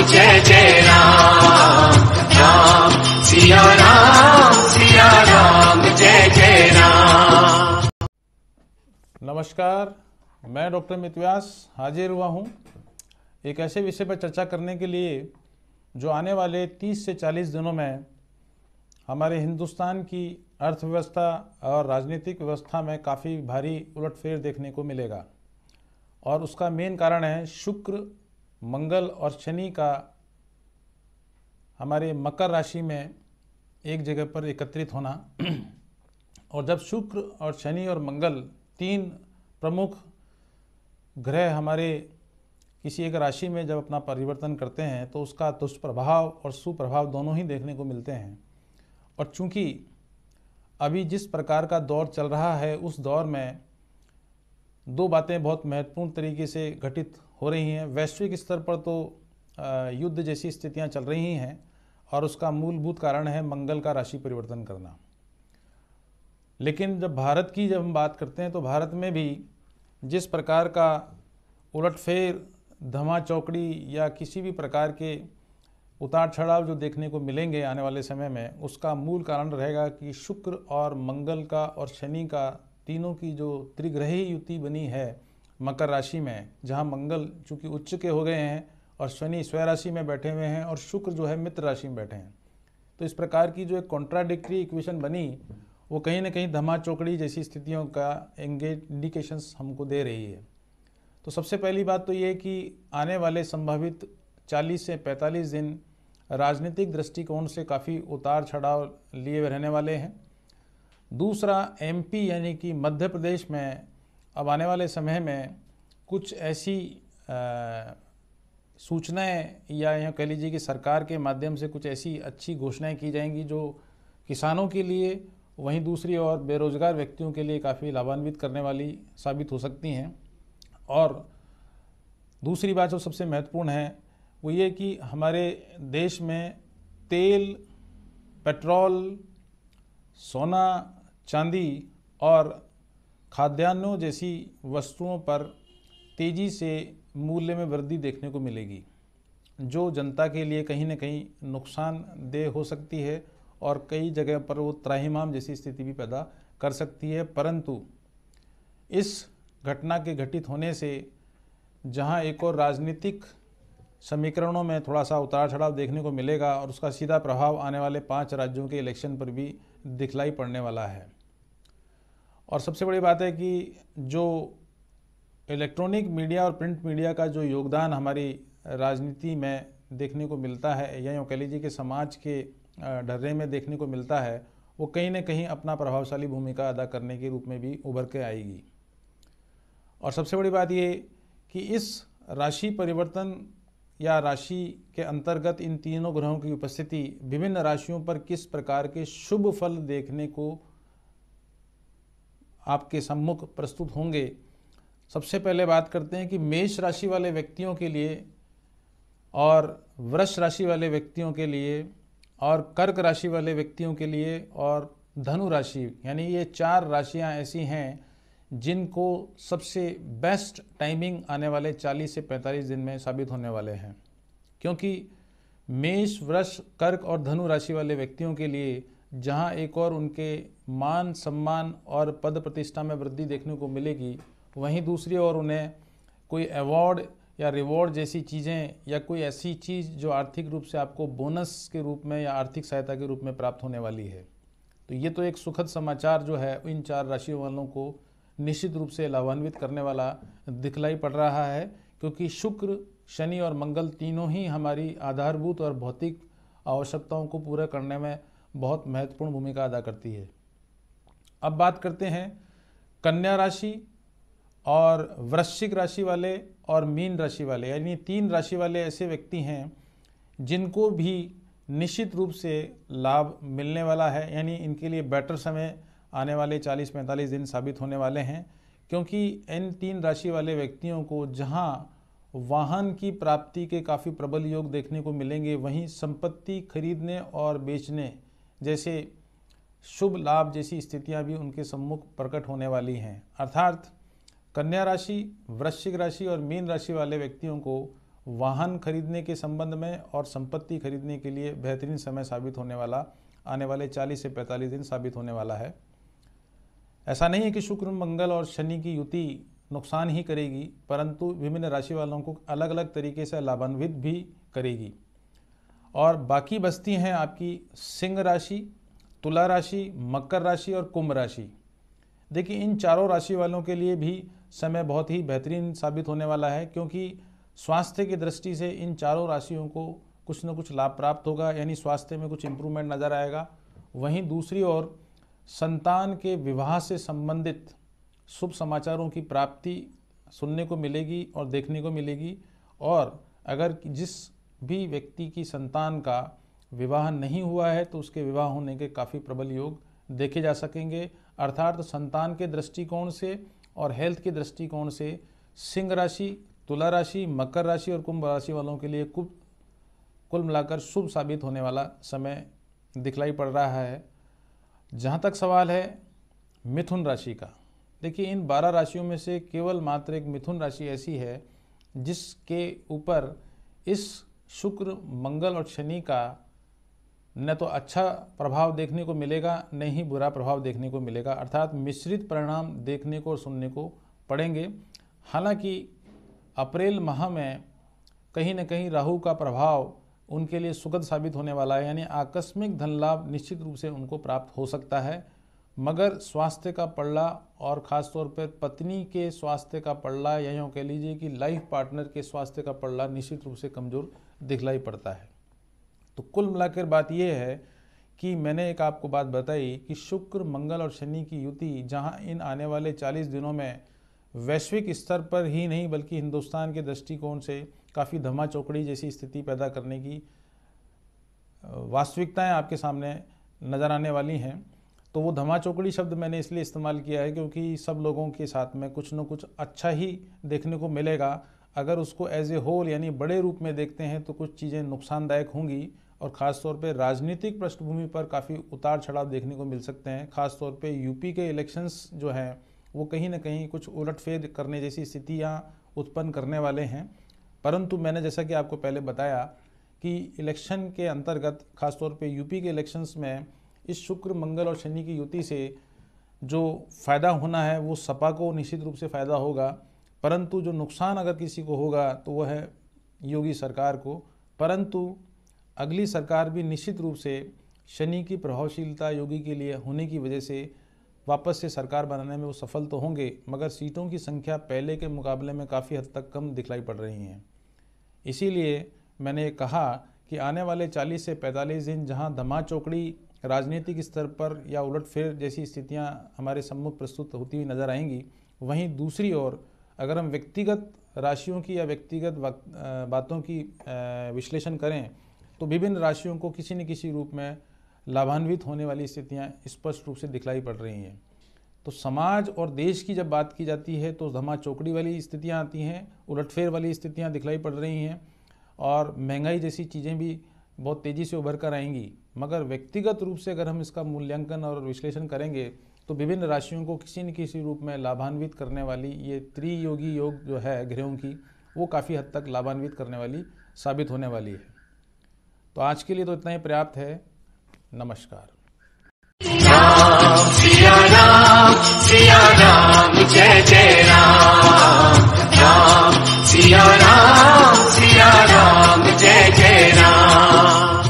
जय जय राम राम सिया राम जय जय राम। नमस्कार, मैं डॉक्टर अमित व्यास हाजिर हुआ हूँ एक ऐसे विषय पर चर्चा करने के लिए जो आने वाले 30 से 40 दिनों में हमारे हिंदुस्तान की अर्थव्यवस्था और राजनीतिक व्यवस्था में काफ़ी भारी उलटफेर देखने को मिलेगा। और उसका मेन कारण है शुक्र, मंगल और शनि का हमारे मकर राशि में एक जगह पर एकत्रित होना। और जब शुक्र और शनि और मंगल तीन प्रमुख ग्रह हमारे किसी एक राशि में जब अपना परिवर्तन करते हैं तो उसका दुष्प्रभाव और सुप्रभाव दोनों ही देखने को मिलते हैं। और चूंकि अभी जिस प्रकार का दौर चल रहा है उस दौर में दो बातें बहुत महत्वपूर्ण तरीके से घटित हो रही हैं। वैश्विक स्तर पर तो युद्ध जैसी स्थितियां चल रही हैं और उसका मूलभूत कारण है मंगल का राशि परिवर्तन करना। लेकिन जब भारत की हम बात करते हैं तो भारत में भी जिस प्रकार का उलटफेर, धमा चौकड़ी या किसी भी प्रकार के उतार चढ़ाव जो देखने को मिलेंगे आने वाले समय में, उसका मूल कारण रहेगा कि शुक्र और मंगल का और शनि का तीनों की जो त्रिग्रही युति बनी है मकर राशि में, जहां मंगल चूंकि उच्च के हो गए हैं और शनि स्वय राशि में बैठे हुए हैं और शुक्र जो है मित्र राशि में बैठे हैं। तो इस प्रकार की जो एक कॉन्ट्राडिक्टरी इक्वेशन बनी वो कहीं ना कहीं धमा चौकड़ी जैसी स्थितियों का इंडिकेशंस हमको दे रही है। तो सबसे पहली बात तो ये कि आने वाले संभावित 40 से 45 दिन राजनीतिक दृष्टिकोण से काफ़ी उतार चढ़ाव लिए हुए रहने वाले हैं। दूसरा, एमपी यानी कि मध्य प्रदेश में अब आने वाले समय में कुछ ऐसी सूचनाएं या कह लीजिए कि सरकार के माध्यम से कुछ ऐसी अच्छी घोषणाएं की जाएंगी जो किसानों के लिए, वहीं दूसरी ओर बेरोजगार व्यक्तियों के लिए काफ़ी लाभान्वित करने वाली साबित हो सकती हैं। और दूसरी बात जो सबसे महत्वपूर्ण है वो ये कि हमारे देश में तेल, पेट्रोल, सोना, चांदी और खाद्यान्नों जैसी वस्तुओं पर तेज़ी से मूल्य में वृद्धि देखने को मिलेगी, जो जनता के लिए कहीं न कहीं नुकसानदेह हो सकती है और कई जगह पर वो त्राहिमाम जैसी स्थिति भी पैदा कर सकती है। परंतु इस घटना के घटित होने से जहां एक और राजनीतिक समीकरणों में थोड़ा सा उतार चढ़ाव देखने को मिलेगा और उसका सीधा प्रभाव आने वाले 5 राज्यों के इलेक्शन पर भी दिखलाई पड़ने वाला है। और सबसे बड़ी बात है कि जो इलेक्ट्रॉनिक मीडिया और प्रिंट मीडिया का जो योगदान हमारी राजनीति में देखने को मिलता है या यूँ कह लीजिए कि समाज के ढर्रे में देखने को मिलता है, वो कहीं न कहीं अपना प्रभावशाली भूमिका अदा करने के रूप में भी उभर के आएगी। और सबसे बड़ी बात ये कि इस राशि परिवर्तन या राशि के अंतर्गत इन तीनों ग्रहों की उपस्थिति विभिन्न राशियों पर किस प्रकार के शुभ फल देखने को आपके सम्मुख प्रस्तुत होंगे। सबसे पहले बात करते हैं कि मेष राशि वाले व्यक्तियों के लिए और वृष राशि वाले व्यक्तियों के लिए और कर्क राशि वाले व्यक्तियों के लिए और धनु राशि, यानी ये 4 राशियां ऐसी हैं जिनको सबसे बेस्ट टाइमिंग आने वाले 40 से 45 दिन में साबित होने वाले हैं। क्योंकि मेष, वृष, कर्क और धनु राशि वाले व्यक्तियों के लिए जहां एक और उनके मान, सम्मान और पद प्रतिष्ठा में वृद्धि देखने को मिलेगी, वहीं दूसरी ओर उन्हें कोई अवार्ड या रिवॉर्ड जैसी चीज़ें या कोई ऐसी चीज़ जो आर्थिक रूप से आपको बोनस के रूप में या आर्थिक सहायता के रूप में प्राप्त होने वाली है। तो ये तो एक सुखद समाचार जो है इन 4 राशियों वालों को निश्चित रूप से लाभान्वित करने वाला दिखलाई पड़ रहा है, क्योंकि शुक्र, शनि और मंगल तीनों ही हमारी आधारभूत और भौतिक आवश्यकताओं को पूरा करने में बहुत महत्वपूर्ण भूमिका अदा करती है। अब बात करते हैं कन्या राशि और वृश्चिक राशि वाले और मीन राशि वाले, यानी 3 राशि वाले ऐसे व्यक्ति हैं जिनको भी निश्चित रूप से लाभ मिलने वाला है। यानी इनके लिए बेटर समय आने वाले 40-45 दिन साबित होने वाले हैं, क्योंकि इन 3 राशि वाले व्यक्तियों को जहां वाहन की प्राप्ति के काफ़ी प्रबल योग देखने को मिलेंगे, वहीं संपत्ति खरीदने और बेचने जैसे शुभ लाभ जैसी स्थितियां भी उनके सम्मुख प्रकट होने वाली हैं। अर्थात कन्या राशि, वृश्चिक राशि और मीन राशि वाले व्यक्तियों को वाहन खरीदने के संबंध में और संपत्ति खरीदने के लिए बेहतरीन समय साबित होने वाला, आने वाले 40 से 45 दिन साबित होने वाला है। ऐसा नहीं है कि शुक्र, मंगल और शनि की युति नुकसान ही करेगी, परंतु विभिन्न राशि वालों को अलग अलग तरीके से लाभान्वित भी करेगी। और बाकी बस्ती हैं आपकी सिंह राशि, तुला राशि, मकर राशि और कुंभ राशि। देखिए, इन चारों राशि वालों के लिए भी समय बहुत ही बेहतरीन साबित होने वाला है, क्योंकि स्वास्थ्य की दृष्टि से इन चारों राशियों को कुछ न कुछ लाभ प्राप्त होगा, यानी स्वास्थ्य में कुछ इम्प्रूवमेंट नज़र आएगा। वहीं दूसरी ओर संतान के विवाह से संबंधित शुभ समाचारों की प्राप्ति सुनने को मिलेगी और देखने को मिलेगी। और अगर जिस भी व्यक्ति की संतान का विवाह नहीं हुआ है तो उसके विवाह होने के काफ़ी प्रबल योग देखे जा सकेंगे। अर्थात संतान के दृष्टिकोण से और हेल्थ के दृष्टिकोण से सिंह राशि, तुला राशि, मकर राशि और कुंभ राशि वालों के लिए कुल मिलाकर शुभ साबित होने वाला समय दिखलाई पड़ रहा है। जहाँ तक सवाल है मिथुन राशि का, देखिए, इन 12 राशियों में से केवल मात्र एक मिथुन राशि ऐसी है जिसके ऊपर इस शुक्र, मंगल और शनि का न तो अच्छा प्रभाव देखने को मिलेगा, न ही बुरा प्रभाव देखने को मिलेगा। अर्थात मिश्रित परिणाम देखने को और सुनने को पड़ेंगे। हालांकि अप्रैल माह में कहीं न कहीं राहु का प्रभाव उनके लिए सुखद साबित होने वाला है, यानी आकस्मिक धन लाभ निश्चित रूप से उनको प्राप्त हो सकता है। मगर स्वास्थ्य का पड़ला और ख़ास तौर पर पत्नी के स्वास्थ्य का पड़ला, या यूँ कह लीजिए कि लाइफ पार्टनर के स्वास्थ्य का पड़ला निश्चित रूप से कमज़ोर दिखलाई पड़ता है। तो कुल मिलाकर बात यह है कि मैंने एक आपको बात बताई कि शुक्र, मंगल और शनि की युति जहाँ इन आने वाले 40 दिनों में वैश्विक स्तर पर ही नहीं बल्कि हिंदुस्तान के दृष्टिकोण से काफ़ी धमा चौकड़ी जैसी स्थिति पैदा करने की वास्तविकताएं आपके सामने नज़र आने वाली हैं। तो वो धमा चौकड़ी शब्द मैंने इसलिए इस्तेमाल किया है क्योंकि सब लोगों के साथ में कुछ न कुछ अच्छा ही देखने को मिलेगा। अगर उसको एज ए होल यानी बड़े रूप में देखते हैं तो कुछ चीज़ें नुकसानदायक होंगी और ख़ास तौर पे राजनीतिक पृष्ठभूमि पर काफ़ी उतार चढ़ाव देखने को मिल सकते हैं। ख़ास तौर पे यूपी के इलेक्शंस जो हैं वो कहीं ना कहीं कुछ उलटफेर करने जैसी स्थितियाँ उत्पन्न करने वाले हैं। परंतु मैंने जैसा कि आपको पहले बताया कि इलेक्शन के अंतर्गत ख़ास तौर पे यूपी के इलेक्शंस में इस शुक्र, मंगल और शनि की युति से जो फ़ायदा होना है वो सपा को निश्चित रूप से फ़ायदा होगा, परंतु जो नुकसान अगर किसी को होगा तो वह है योगी सरकार को। परंतु अगली सरकार भी निश्चित रूप से शनि की प्रभावशीलता योगी के लिए होने की वजह से वापस से सरकार बनाने में वो सफल तो होंगे, मगर सीटों की संख्या पहले के मुकाबले में काफ़ी हद तक कम दिखलाई पड़ रही हैं। इसीलिए मैंने कहा कि आने वाले 40 से 45 दिन जहां धमा चौकड़ी राजनीतिक स्तर पर या उलटफेर जैसी स्थितियां हमारे सम्मुख प्रस्तुत होती हुई नज़र आएंगी, वहीं दूसरी ओर अगर हम व्यक्तिगत राशियों की या व्यक्तिगत बातों की विश्लेषण करें तो विभिन्न राशियों को किसी न किसी रूप में लाभान्वित होने वाली स्थितियां स्पष्ट रूप से दिखलाई पड़ रही हैं। तो समाज और देश की जब बात की जाती है तो धमा चौकड़ी वाली स्थितियां आती हैं, उलटफेर वाली स्थितियां दिखलाई पड़ रही हैं और महंगाई जैसी चीज़ें भी बहुत तेज़ी से उभर कर आएंगी। मगर व्यक्तिगत रूप से अगर हम इसका मूल्यांकन और विश्लेषण करेंगे तो विभिन्न राशियों को किसी न किसी रूप में लाभान्वित करने वाली ये त्रियोगी योग जो है ग्रहों की, वो काफ़ी हद तक लाभान्वित करने वाली साबित होने वाली है। तो आज के लिए तो इतना ही पर्याप्त है। नमस्कार। राम सिया राम जय जय राम।